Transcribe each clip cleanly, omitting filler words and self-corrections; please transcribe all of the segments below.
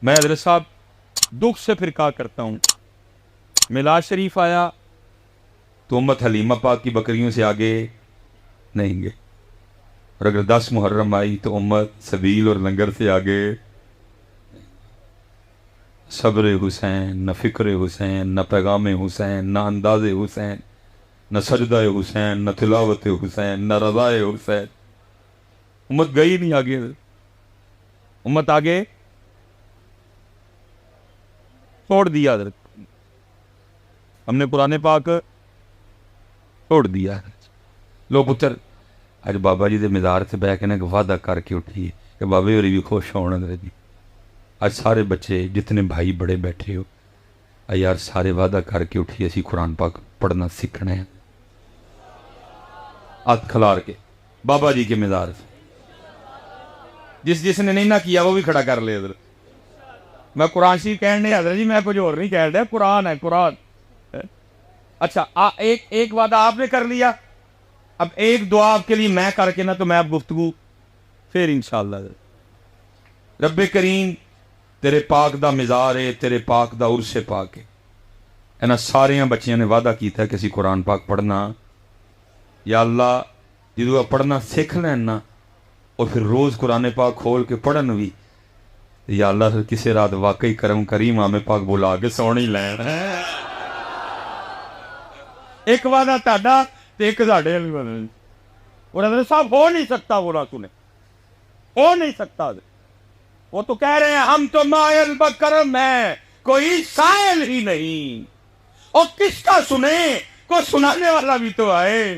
मैं हज़रत साहब दुख से फिर कहा करता हूँ, मिलाद शरीफ आया तो उम्मत हलीमा पाक की बकरियों से आगे नहीं गए, और अगर 10 मुहर्रम आई तो उम्मत सबील और लंगर से आगे। सब्र हुसैन, न फ़िक्र हुसैन, न पैगाम हुसैन, न अंदाज़ हुसैन, न सजदा हुसैन, न तिलावत हुसैन, न रज़ाए हुसैन। उम्मत गई नहीं आगे, उम्मत आगे छोड़ दिया। हमने कुरान पाक छोड़ दिया। लो पुत्र, अज बाबा जी के मज़ार से बह के ना वादा करके उठिए कि बाबे होरी भी खुश होने जी। आज सारे बच्चे जितने भाई बड़े बैठे हो, यार सारे वादा करके उठिए असी कुरान पाक पढ़ना सीखना है। हाथ खिलार के बाबा जी के मज़ार से, जिसने नहीं ना किया वो भी खड़ा कर ले। इधर मैं कुरान शरीफ कहने नहीं हजरत जी, मैं कुछ और नहीं कह रहा, कुरान है कुरान। अच्छा एक वादा आपने कर लिया, अब एक दुआ आपके लिए मैं करके ना तो मैं अब गुफ्तगू फिर इंशाअल्लाह। रब्बे करीम तेरे पाक दा मज़ार है, तेरे पाक दा उर्स पाक है। इन्हां सारिया बच्चियों ने वादा किया कि असीं कुरान पाक पढ़ना। या अल्लाह जो पढ़ना सीख लैन ना और फिर रोज़ कुरान पाक खोल के पढ़न भी, या अल्लाह फिर किसी रात वाकई करम करीम आमे पाक बुला के सोनी लैन। एक वादा ताड़ा ते एक साडे वाली वादा। और साहब हो नहीं सकता, बोला तूने हो नहीं सकता। वो तो कह रहे हैं हम तो मायल बकरम है, कोई सायल ही नहीं। और किसका सुने, को सुनाने वाला भी तो आए।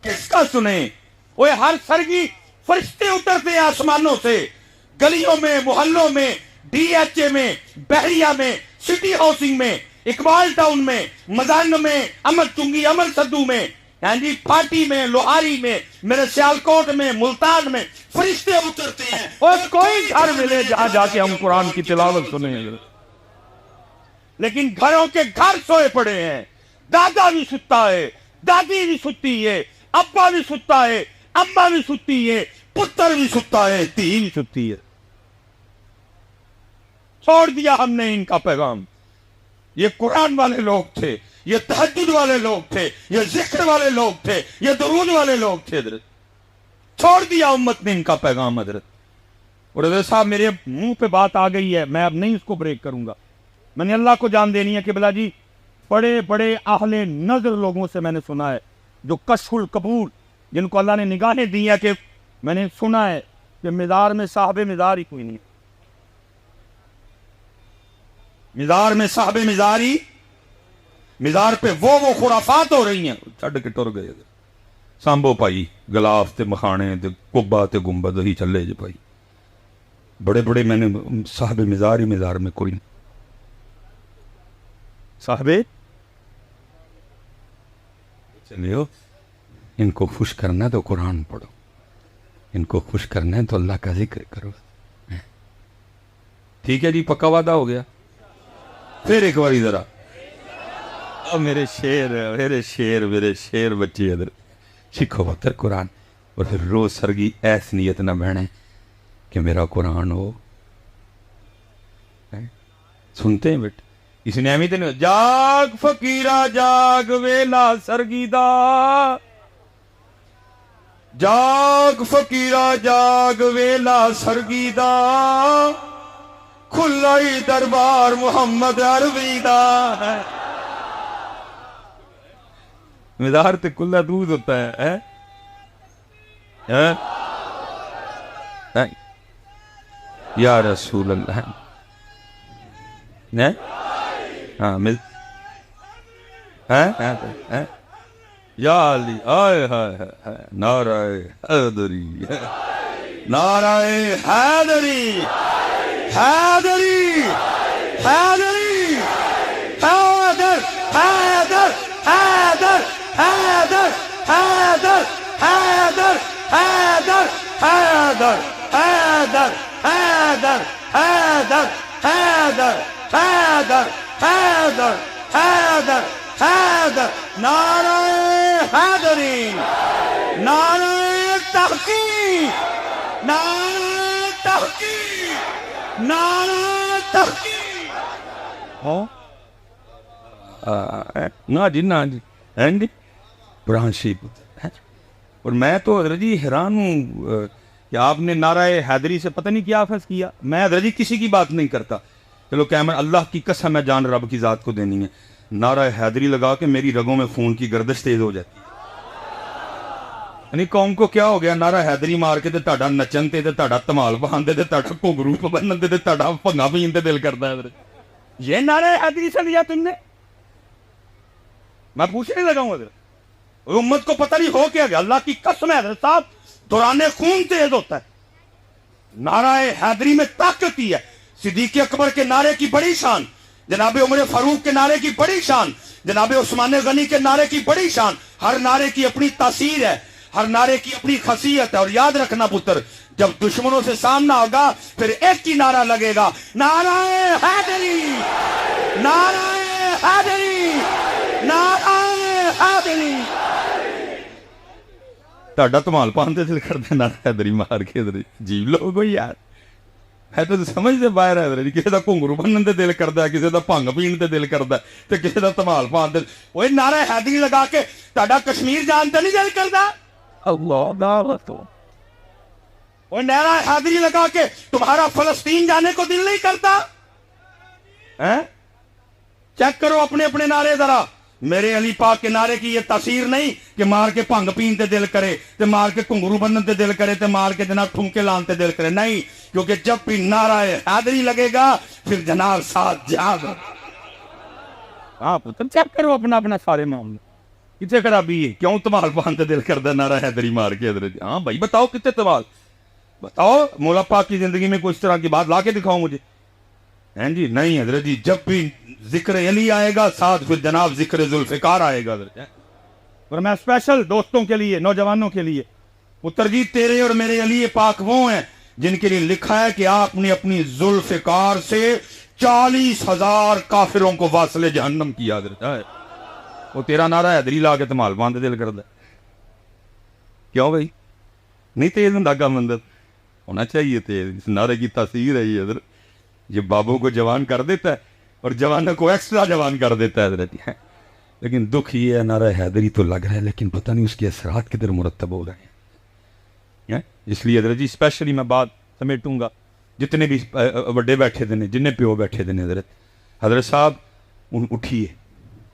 किसका सुने? वो हर सरगी फरिश्ते उतरते हैं आसमानों से, गलियों में, मोहल्लों में, डीएचए में, बहरिया में, सिटी हाउसिंग में, इकबाल टाउन में, मदान में, अमर चुंगी, अमर सद्दू में, हाँ जी, पार्टी में, लोहारी में, मेरे सियालकोट में, मुल्तान में फरिश्ते उतरते हैं। और कोई घर मिले जहां जाके हम कुरान की तिलावत सुने। लेकिन घरों के घर सोए पड़े हैं। दादा भी सुता है, दादी भी सुती है, अब्बा भी सुता है, अम्मा भी सुती है, पुत्र भी सुता है, धी भी सुती है। छोड़ दिया हमने इनका पैगाम। ये कुरान वाले लोग थे, ये तहज्जुद वाले लोग थे, ये जिक्र वाले लोग थे, ये दुरूद वाले लोग थे। हजरत छोड़ दिया उम्मत ने इनका पैगाम। हजरत और हजरत साहब मेरे मुंह पे बात आ गई है, मैं अब नहीं इसको ब्रेक करूंगा। मैंने अल्लाह को जान देनी है कि बिला जी बड़े बड़े आहले नजर लोगों से मैंने सुना है, जो कशफुल कबूल, जिनको अल्लाह ने निगाहें दी है, कि मैंने सुना है कि मज़ार में साहबे मज़ार ही कोई नहीं। मज़ार में साहबे मज़ार ही, मज़ार पे वो खुराफात हो रही हैं। छड़ के टुर गए सांभो भाई, गलाफ ते मखाने ते कुब्बा ते गुंबद ही चले जे भाई। बड़े बड़े मैंने साहबे मज़ार ही मज़ार में कोई नहीं। साहबे चलियो, इनको खुश करना है तो कुरान पढ़ो, इनको खुश करना है तो अल्लाह का जिक्र करो। ठीक है जी, पक्का वादा हो गया। फिर एक बार जरा, अब मेरे शेर मेरे शेर मेरे शेर बच्चे इधर सीखो पुत्र कुरान। और फिर रोज सरगी ऐस नीयत ना बहने कि मेरा कुरान हो। सुनते हैं बेटे, इसने एवं तो नहीं, जाग फकीरा जाग वेला सरगी दा, जाग फकीरा जाग वेला सरगी दा, खुला ही दरबार मोहम्मद अरबी दा है। मज़ार ते खुला दूध होता है, है? या रसूल अल्लाह ने, हाँ मिल है या अली आए है नाराए हैदरी, नाराए हैदरी, हैदरी, हैदरी, हैदर, हैदर, हैदर, हैदर, हैदर, हैदर, हैदर, हैदर, हैदर, हैदर, हैदर, हैदर, हैदर, हैदर, हैदर, हैदर, नाराए हैदरी, नाराए तहकीक, नाराए तहकीक, नारा तकबीर। हाँ ना जी ना जी, हैं जी कुरान शरीफ। और मैं तो हजरत जी हैरान हूँ कि आपने नाराए हैदरी से पता नहीं क्या अफज किया। मैं हजरत जी किसी की बात नहीं करता, चलो कैमरा अल्लाह की कसम है, जान रब की ज़ात को देनी है, नाराए हैदरी लगा के मेरी रगों में खून की गर्दिश तेज हो जाती है। यानी कौम को क्या हो गया, नारा हैदरी मार के ते नचन ते धमाल बहान दे घुंघरू बनन दे भंगा पीन ते दिल करता है। ये नारा हैदरी से लिया तुमने? मैं पूछने लगा हूं उम्मत को पता नहीं हो क्या गया। अल्लाह की कसम है हज़रत साहब, दौराने खून तेज होता है। नाराए हैदरी में ताकत ही है। सिद्दीक़ अकबर के नारे की बड़ी शान, जनाब उमर फारूक के नारे की बड़ी शान, जनाब उस्मान गनी के नारे की बड़ी शान। हर नारे की अपनी तासीर है, हर नारे की अपनी खासियत है। और याद रखना पुत्र, जब दुश्मनों से सामना होगा फिर एक ही नारा लगेगा, नाराए हैदरी, नाराए हैदरी, नाराए हैदरी। ताड़ा धमाल पान ते दिल करदा नारा हैदरी मार के। अजीब लोग हो यार, है तो समझते बाहर है जी। किसी का घुंघरू बनन ते दिल करता है, किसी का भंग पीन ते दिल करता है, ते किसी का धमाल पान ते। ओए नारा हैदरी लगा के ताड़ा कश्मीर जान ते नहीं दिल करता? अल्लाह तो ओए नारा हैदरी लगा के तुम्हारा फलस्तीन जाने को दिल नहीं करता है? चेक करो अपने अपने नारे जरा। मेरे अली पाक के नारे की ये तासीर नहीं कि मार के भंग पीन ते दिल करे, ते मार के घुंघरू बनन ते दिल करे, ते मार के जनाब ठुमके लान ते दिल करे। नहीं, क्योंकि जब भी नारा हैदरी लगेगा फिर जनाब साथ जाग। हाँ पुत्र चेक करो अपना अपना सारे मामले, कितने खराबी है, क्यों तमाल पान ते दिल करता नारा हैदरी मार के। हाँ भाई बताओ कितने तमाल, बताओ मौला पाक की जिंदगी में कोई इस तरह की बात ला के दिखाओ मुझे। हैं जी नहीं हजरत जी, जब भी जिक्र अली आएगा साथ फिर जनाब जिक्र जुल्फिकार आएगा। और मैं स्पेशल दोस्तों के लिए, नौजवानों के लिए, पुत्र जी तेरे और मेरे अली पाक वो हैं जिनके लिए लिखा है कि आपने अपनी जुल्फिकार से 40,000 काफिरों को वासले जहन्नम किया। वो तेरा नारा हैदरी ला के धमाल बांध दिल करता। क्यों भाई नहीं तेज होंगे गम अंदर, होना चाहिए तेज। इस नारे की तासीर है ये इधर, ये बाबू को जवान कर देता है और जवानों को एक्स्ट्रा जवान कर देता है। लेकिन दुख ये है, नारा हैदरी तो लग रहा है लेकिन पता नहीं उसके असरात किधर मुरतब हो रहे हैं। इसलिए हजरत जी स्पेशली मैं बात समेटूंगा, जितने भी बड़े बैठे थे ने, जिन्हें प्यो बैठे थे ने, हजरत साहब उठिए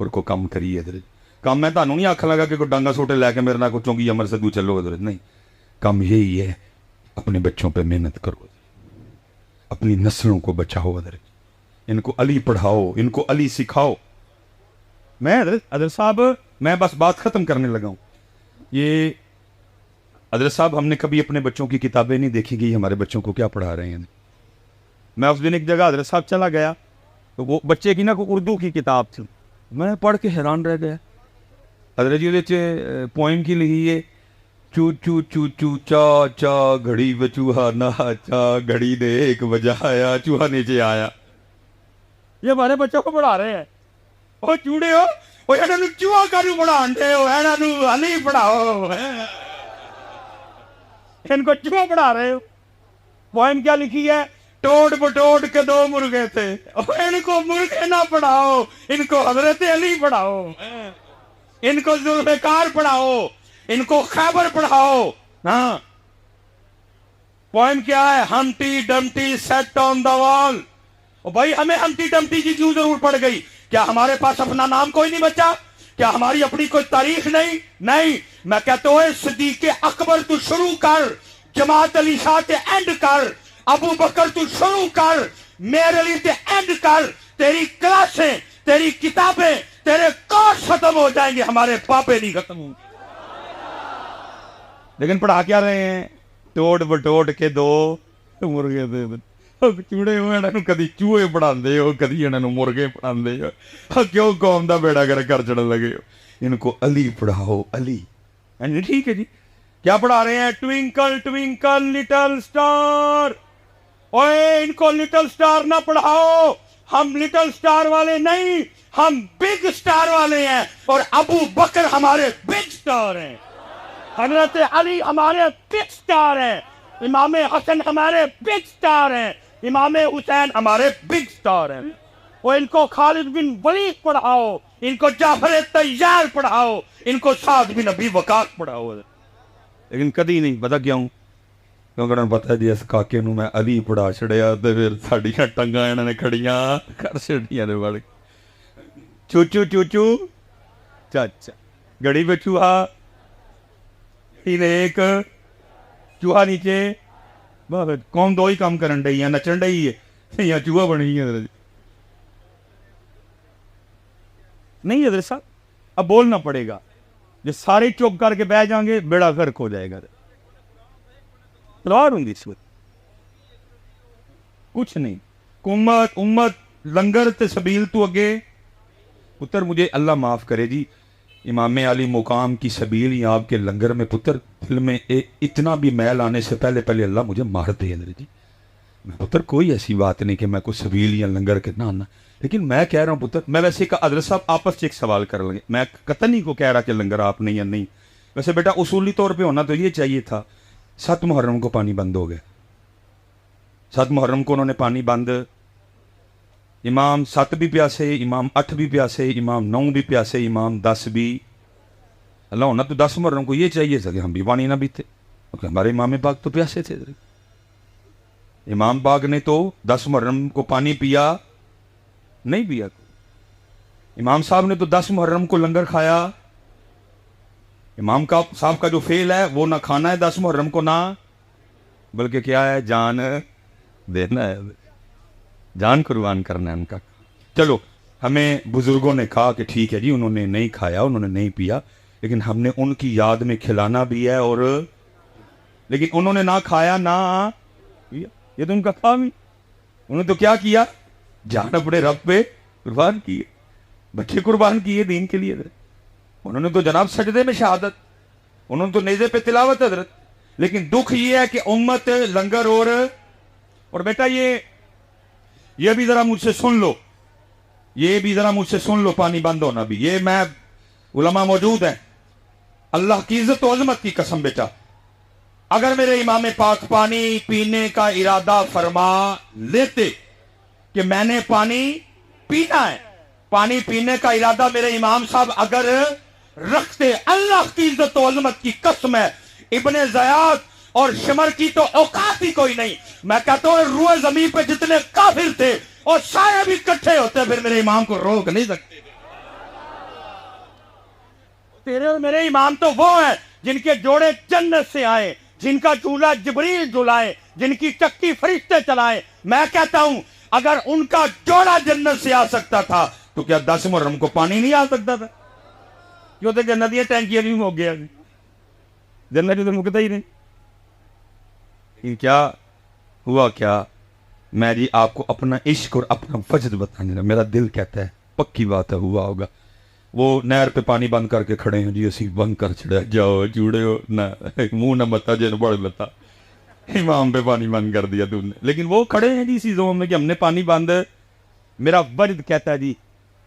और को कम करिए। हजरत काम मैं ਤੁਹਾਨੂੰ नहीं आखन लगा कि कोई डांगा सोटे लैके मेरे ना कोई चौंकी अमर सदू चलो। हजरत नहीं, काम यही है, अपने बच्चों पर मेहनत करो, अपनी नस्लों को बचाओ। हजरत इनको अली पढ़ाओ, इनको अली सिखाओ। मैं हजरत साहब मैं बस बात खत्म करने लगा हूँ। ये हजरत साहब हमने कभी अपने बच्चों की किताबें नहीं देखी कि हमारे बच्चों को क्या पढ़ा रहे हैं। मैं उस दिन एक जगह हजरत साहब चला गया तो वो बच्चे की ना कोई उर्दू की किताब थी, मैं पढ़ के हैरान रह गया। हजरत जी वो पोइम की लिखी है, चू चू चू चू चा चा घड़ी व चूहा नहा चा, घड़ी ने एक बजाया चूहा नीचे आया। ये हमारे बच्चों को पढ़ा रहे हैं। ओ चूड़े हो, ओ इन्होंने चूहा कानू पढ़ान दे हो, इन्होंने अली पढ़ाओ, इनको चूहा पढ़ा रहे हो। पोइम क्या लिखी है, टोड़ बटोड़ के दो मुर्गे थे, इनको मुर्गे ना पढ़ाओ, इनको हजरत अली पढ़ाओ, इनको जुल्फिकार पढ़ाओ, इनको खैबर पढ़ाओ। हाँ पोइम क्या है, Humpty Dumpty set on the wall. भाई हमें हम्टी डम्टी की क्यों जरूर पड़ गई? क्या हमारे पास अपना नाम कोई नहीं बचा? क्या हमारी अपनी कोई तारीख नहीं? नहीं, मैं कहता हूं सिद्दीक़ अकबर तू शुरू कर, जमात अली शाह ते एंड कर, अबू बकर तू शुरू कर, मेरे अली ते एंड कर। तेरी क्लासें, तेरी किताबें, तेरे कोर्स खत्म हो जाएंगे, हमारे पापे नहीं खत्म होंगे। लेकिन पढ़ा क्या रहे हैं, टोड़ बटोड़ के दो मुर्गे दे चूड़े हो, कभी चूहे पढ़ाते हो, कभी इन्होंने मुर्गे पढ़ाते हो। क्यों कौम का बेड़ा कर चढ़न लगे हो? इनको अली पढ़ाओ, अली। ठीक है जी, क्या पढ़ा रहे हैं? Twinkle twinkle little star. ओए इनको लिटिल स्टार ना पढ़ाओ, हम लिटिल स्टार वाले नहीं, हम बिग स्टार वाले हैं। और अबू बकर हमारे बिग स्टार हैं, हजरत अली हमारे बिग स्टार हैं, इमाम हसन हमारे बिग स्टार हैं, इमाम हुसैन हमारे बिग स्टार हैं। वो इनको खालिद बिन वलीद पढ़ाओ, इनको जाफर तैयार पढ़ाओ, इनको साद बिन अबी वकास पढ़ाओ, लेकिन कदी नहीं। पता क्यों? क्योंकि उन्होंने पता जी इस काके नूं मैं अली पढ़ा छड़िया तो फिर साड़ियां टंगा इन्होंने खड़ियां कर छड़ियां ने बड़ चूचू चूचू चाचा गड़ी पे चूहा एक चूहा नीचे बस कौन दो ही काम करन डई है, नचन डई है या चूहा बनी है। नहीं हजरत साहब अब बोलना पड़ेगा, जो सारे चुप करके बह जाएंगे बेड़ा गर्क हो जाएगा। तलवार होंगी इस वक्त कुछ नहीं। उम्मत उम्मत लंगर ते सबील तू अगे पुत्र मुझे अल्लाह माफ करे जी, इमाम अली मुकाम की सबील या आपके लंगर में पुत्र दिल में इतना भी मैल आने से पहले पहले अल्लाह मुझे मार दे जी। मैं पुत्र कोई ऐसी बात नहीं कि मैं कोई सबील या लंगर के ना आना, लेकिन मैं कह रहा हूँ पुत्र, मैं वैसे एक हजरत साहब आपस से एक सवाल कर लेंगे, मैं कतई नहीं को कह रहा कि लंगर आप नहीं या नहीं। वैसे बेटा उसूली तौर पे होना तो ये चाहिए था। 7 मुहर्रम को पानी बंद हो गया, 7 मुहर्रम को उन्होंने पानी बंद, इमाम 7 भी प्यासे, इमाम 8 भी प्यासे, इमाम 9 भी प्यासे, इमाम 10 भी। अल्लाह होना तो 10 मुहर्रम को ये चाहिए था कि हम भी पानी ना पीते, क्योंकि हमारे इमाम पाक तो प्यासे थे। इमाम पाक ने तो 10 मुहर्रम को पानी पिया नहीं पिया। इमाम साहब ने तो 10 मुहर्रम को लंगर खाया। इमाम का साहब का जो फेल है वो ना खाना है 10 मुहर्रम को, ना बल्कि क्या है जान देना है, जान कुर्बान करना है उनका। चलो हमें बुजुर्गों ने कहा कि ठीक है जी, उन्होंने नहीं खाया, उन्होंने नहीं पिया, लेकिन हमने उनकी याद में खिलाना भी है। और लेकिन उन्होंने ना खाया ना पिया, ये तो उनका काम ही। उन्होंने तो क्या किया, जान अपने रब पे कुर्बान किए, बच्चे कुर्बान किए दीन के लिए। उन्होंने तो जनाब सजदे में शहादत, उन्होंने तो नेज़े पे तिलावत हजरत। लेकिन दुख ये है कि उम्मत लंगर और बेटा ये भी जरा मुझसे सुन लो, ये भी जरा मुझसे सुन लो, पानी बंद होना भी, ये मैं उलमा मौजूद है, अल्लाह की इज्जत और अजमत की कसम बेटा, अगर मेरे इमाम पाक पानी पीने का इरादा फरमा लेते कि मैंने पानी पीना है, पानी पीने का इरादा मेरे इमाम साहब अगर रखते, अल्लाह की इज्जत और अजमत की कसम है, इब्ने ज़याद और शमर की तो औकात ही कोई नहीं। मैं कहता हूं रूए जमीन पे जितने काफिर थे और सारे भी इकट्ठे होते, फिर मेरे इमाम को रोक नहीं सकते। तेरे और मेरे इमाम तो वो हैं जिनके जोड़े जन्नत से आए, जिनका चूल्हा जिब्रील झुलाए, जिनकी चक्की फरिश्ते चलाए। मैं कहता हूं अगर उनका जोड़ा जन्नत से आ सकता था तो क्या 10 मुहर्रम को पानी नहीं आ सकता था? क्यों तो जन्नत की टैंकियां भी हो गया, जन्नत तो मुकता ही नहीं। क्या हुआ, क्या मैं जी आपको अपना इश्क और अपना फजल बताने लगा, मेरा दिल कहता है पक्की बात है हुआ होगा। वो नहर पे पानी बंद करके खड़े हैं जी, असी बंद कर छड़ा, जाओ जुड़े हो ना, मुंह ना बता जिन बड़ बता, इमाम पे पानी बंद कर दिया तुमने। लेकिन वो खड़े हैं जी इसी जोन में कि हमने पानी बंद। मेरा वजद कहता है जी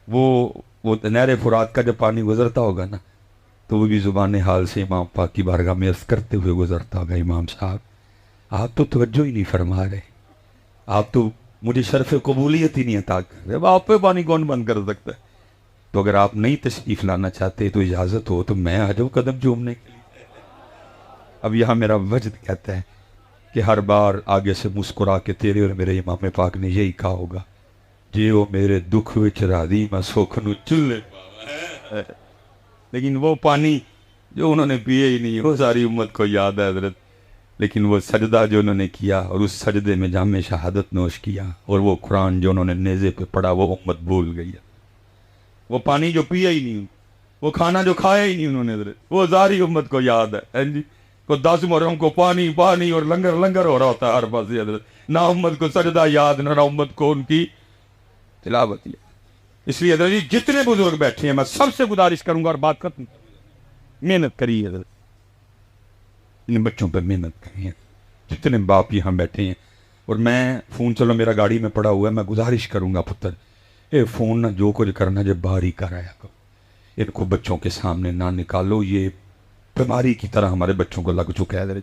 वो नहर फुरात का जब पानी गुजरता होगा ना, तो वो भी जुबान हाल से इमाम पाक की बारगाह में अर्ज़ करते हुए गुजरता होगा, इमाम साहब आप तो तवज्जो ही नहीं फरमा रहे, आप तो मुझे शर्फ कबूलियत ही नहीं अता कर रहे, अब आप पे पानी कौन बंद कर सकता है? तो अगर आप नहीं तशरीफ लाना चाहते तो इजाज़त हो तो मैं आ जाऊँ कदम चूमने के लिए। अब यहाँ मेरा वजद कहता है कि हर बार आगे से मुस्कुरा के तेरे और मेरे इमाम पाक ने यही कहा होगा, जे वो मेरे दुख विच राधी मैं सुख नू चुल्ले पावा। लेकिन वो पानी जो उन्होंने पिए ही नहीं, वो सारी उम्मत को याद है हजरत। लेकिन वो सजदा जो उन्होंने किया और उस सजदे में जामे शहादत नोश किया और वो कुरान जो उन्होंने नेज़े पे पढ़ा, वो उम्मत भूल गई है। वो पानी जो पिया ही नहीं, वो खाना जो खाया ही नहीं उन्होंने हजरत, वो सारी उम्मत को याद है जी। तो 10 मुहर्रम को पानी पानी और लंगर लंगर हो रहा होता है हर पासे हजरत, ना उम्मत को सजदा याद, ना उम्मत को उनकी तिलावत याद। इसलिए हजरत जी जितने बुजुर्ग बैठे हैं मैं सबसे गुजारिश करूंगा और बात खत्म, मेहनत करिए हजरत, इन बच्चों पर मेहनत करिए, जितने बाप यहाँ बैठे हैं। और मैं फ़ोन, चलो मेरा गाड़ी में पड़ा हुआ है, मैं गुजारिश करूंगा पुत्र ये फ़ोन ना जो कुछ करना जब बाहर ही कराया करो, इनको बच्चों के सामने ना निकालो, ये बीमारी की तरह हमारे बच्चों को लग चुका है।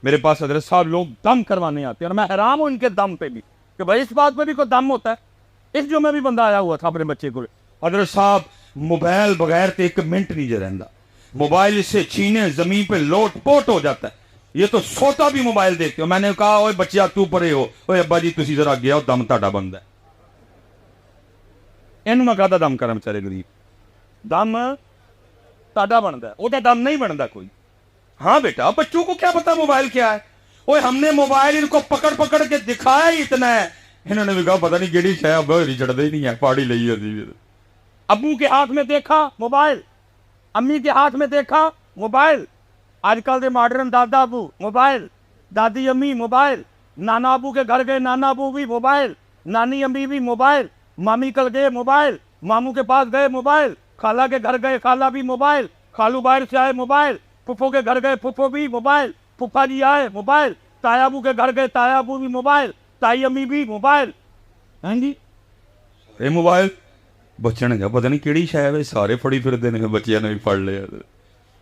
मेरे पास हजरत साहब लोग दम करवाने आते हैं और मैं हैरान हूँ इनके दम पे भी कि भाई इस बात पे भी कोई दम होता है। इस जो में भी बंदा आया हुआ था अपने बच्चे को, हजरत साहब मोबाइल बगैर तो 1 मिनट नहीं रहता, मोबाइल से छीने जमीन पे लोट पोट हो जाता है। ये तो सोता भी मोबाइल देखते हो। मैंने कहा ओए बच्चिया तू परे हो, ओए अब्बा जी तुसी जरा गया हो, दम ताड़ा बनता है। इन मैं कहता दम कर बेचारे गरीब, दम ताड़ा बनता है, वो दम नहीं बनता कोई। हाँ बेटा बच्चों को क्या पता मोबाइल क्या है। ओए हमने मोबाइल इनको पकड़ पकड़ के दिखाया ही इतना है, इन्होंने भी कहा पता नहीं केड़ी शायद चढ़ते ही नहीं है, पहाड़ी ली होती। अबू के हाथ में देखा मोबाइल, अम्मी के हाथ में देखा मोबाइल, आजकल के मॉडर्न दादा अबू मोबाइल, दादी अम्मी मोबाइल, नाना अबू के घर गए नाना अबू भी मोबाइल, नानी अम्मी भी मोबाइल, मामी कल गए मोबाइल, मामू के पास गए मोबाइल, खाला के घर गए खाला भी मोबाइल, खालू बाहर से आए मोबाइल, फुफो के घर गए फुफो भी मोबाइल, फुफा जी आए मोबाइल, ताया अबू के घर गए ताया अबू भी मोबाइल, ताई अम्मी भी मोबाइल। हाँ जी मोबाइल बच्चे ने कहा पता नहीं केड़ी शायद है, सारे फड़ी फिरते ने, बच्चिया ने भी फड़ लिया।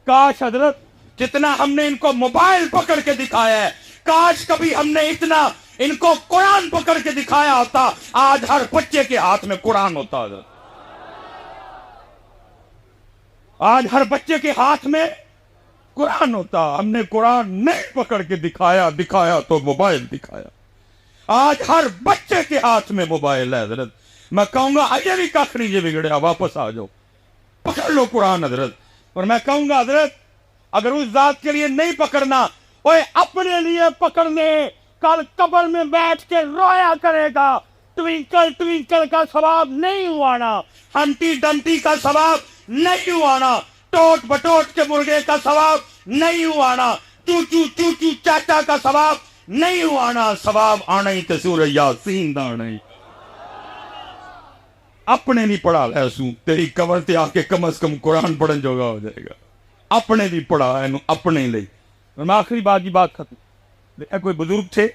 काश हजरत जितना हमने इनको मोबाइल पकड़ के दिखाया है, काश कभी हमने इतना इनको कुरान पकड़ के दिखाया होता। आज हर बच्चे के हाथ में कुरान होता है, आज हर बच्चे के हाथ में कुरान होता। हमने कुरान नहीं पकड़ के दिखाया तो मोबाइल दिखाया। आज हर बच्चे के हाथ में मोबाइल है हजरत। मैं कहूंगा अजय भी कख नहीं जे बिगड़े, वापस आ जाओ, पकड़ लो कुरान हजरत। और मैं कहूंगा हजरत अगर उस जात के लिए नहीं पकड़ना, ओए अपने लिए पकड़ ले। कल कब्र में बैठ के रोया करेगा, ट्विंकल ट्विंकल का सवाब नहीं हुआना, हंटी डंटी का सवाब नहीं हुआना, टोट बटोट के मुर्गे का सवाब नहीं हुआना, चूचू चूचू चाचा का सवाब नहीं हुआना। सवाब आना ही तो सूरह यासीन दाना ही अपने भी पढ़ा लैसू, तेरी कबर ते आके कम से कम कुरान पढ़न जोगा हो जाएगा। अपने भी पढ़ा है अपने लिए। मैं आखिरी बात की बात खत्म। कोई बुजुर्ग थे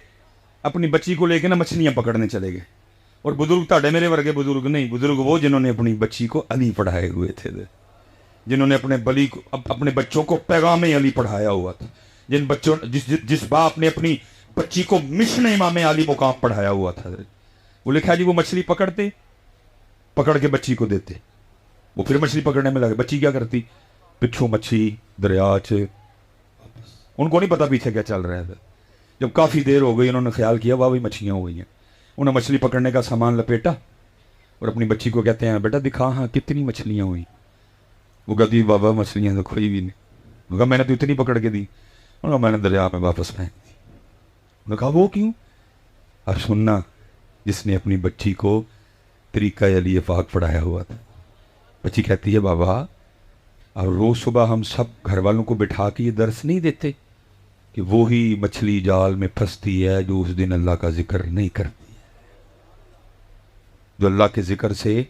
अपनी बच्ची को लेकर ना मछलियां पकड़ने चले गए, और बुजुर्ग ताड़े मेरे वर्गे बुजुर्ग नहीं, बुजुर्ग वो जिन्होंने अपनी बच्ची को अली पढ़ाए हुए थे, जिन्होंने अपने बच्चों को पैगाम अली पढ़ाया हुआ था, जिन बच्चों जिस बाप ने अपनी बच्ची को मिशन इमाम अली मुकाम पढ़ाया हुआ था। वो लिखा जी वो मछली पकड़ के बच्ची को देते, वो फिर मछली पकड़ने में लगे। बच्ची क्या करती, पिछू मच्छी दरिया च, उनको नहीं पता पीछे क्या चल रहा है। जब काफ़ी देर हो गई उन्होंने ख्याल किया वाह भाई मछलियाँ हो गई हैं। उन्होंने मछली पकड़ने का सामान लपेटा और अपनी बच्ची को कहते हैं बेटा दिखा हाँ कितनी मछलियाँ हुई। वो कहती बाबा मछलियाँ तो कोई भी नहीं। उन्होंने कहा मैंने तो इतनी पकड़ के दी। उन्होंने कहा मैंने दरिया में वापस फेंक दी। उन्होंने कहा वो क्यों। अब सुनना, जिसने अपनी बच्ची को तरीका अली पाक पढ़ाया हुआ था। बच्ची कहती है बाबा और रोज़ सुबह हम सब घर वालों को बिठा के ये दर्स नहीं देते कि वो ही मछली जाल में फंसती है जो उस दिन अल्लाह का जिक्र नहीं करती है, जो अल्लाह के जिक्र से।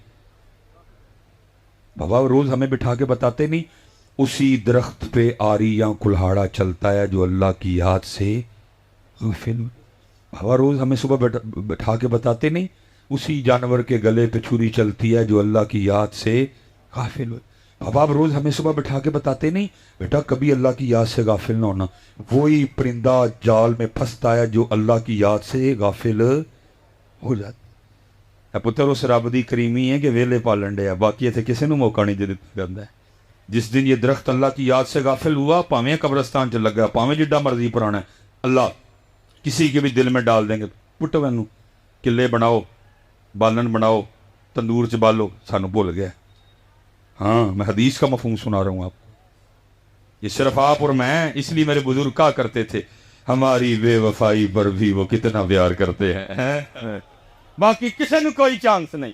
बाबा रोज़ हमें बिठा के बताते नहीं, उसी दरख्त पे आरी या कुल्हाड़ा चलता है जो अल्लाह की याद से गाफिल। बाबा रोज़ हमें सुबह बिठा के बताते नहीं, उसी जानवर के गले पे छुरी चलती है जो अल्लाह की याद से गाफिल। बाबा आप रोज़ हमें सुबह बिठा के बताते नहीं बेटा कभी अल्लाह की याद से गाफिल ना होना। वही परिंदा जाल में फंसता है जो अल्लाह की याद से गाफिल हो जाता है। पुत्र उस रब दी करीमी है कि वेले पालन डे, बाकी इतने किसी को मौका नहीं दिता जाता है। जिस दिन ये दरख्त अल्लाह की याद से गाफिल हुआ, भावें कब्रस्तान च लगा, भावें जिड्डा मर्जी पुराना है, अल्लाह किसी के भी दिल में डाल देंगे पुट मैनू किले बनाओ, बालन बनाओ, तंदूर च बालो, सानू भुल गया। हाँ मैं हदीस का मफहूम सुना रहा हूँ आपको, ये सिर्फ आप और मैं। इसलिए मेरे बुजुर्ग कहा करते थे हमारी बेवफाई पर भी वो कितना प्यार करते हैं। बाकी किसी ने कोई चांस नहीं।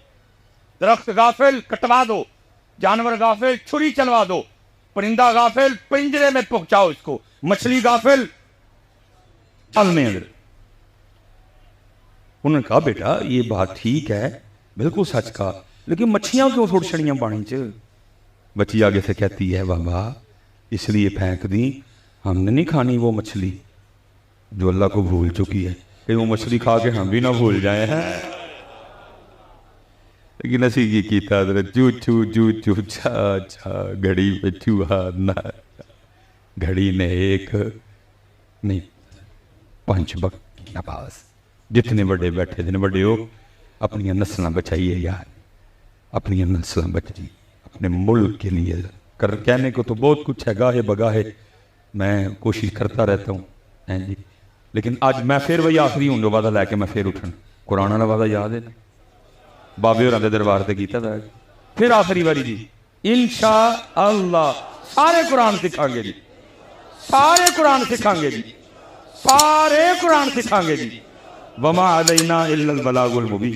दरख्त गाफिल कटवा दो, जानवर गाफिल छुरी चलवा दो, परिंदा गाफिल पिंजरे में पहुंचाओ इसको, मछली गाफिल जल में। उन्होंने कहा बेटा ये बात ठीक है, बिल्कुल सच कहा, लेकिन मच्छियां क्यों थोड़ी छड़ियां पानी च। बच्ची आगे से कहती है बाबा इसलिए फेंक दी, हमने नहीं खानी वो मछली जो अल्लाह को भूल चुकी है, कि वो मछली खा के हम भी ना भूल जाए हैं। लेकिन असी की कीता चू चू चू चू छा छा घड़ी पे चूहा ना, घड़ी ने एक नहीं पंच वक्त की नमाज। जितने बड़े बैठे जितने बड़े हो, अपनी नस्ल बचाइए यार, अपनी नस्ल बचाइए अपने मुल्क के लिए। कर कहने को तो बहुत कुछ है, गाहे बगाहे मैं कोशिश करता रहता हूँ हैं जी, लेकिन आज मैं फिर वही आखिरी हूँ जो वादा लैके मैं फिर उठन। कुरान वाला वादा याद है ना, बाबे होरां दे दरबार से किया था, फिर आखिरी बारी जी इंशा अल्लाह सारे कुरान सिखांगे जी, सारे कुरान सिखांगे जी, सारे कुरान सिखांगे जी। वमा अलैना इल्लल बलागुल मुबीन।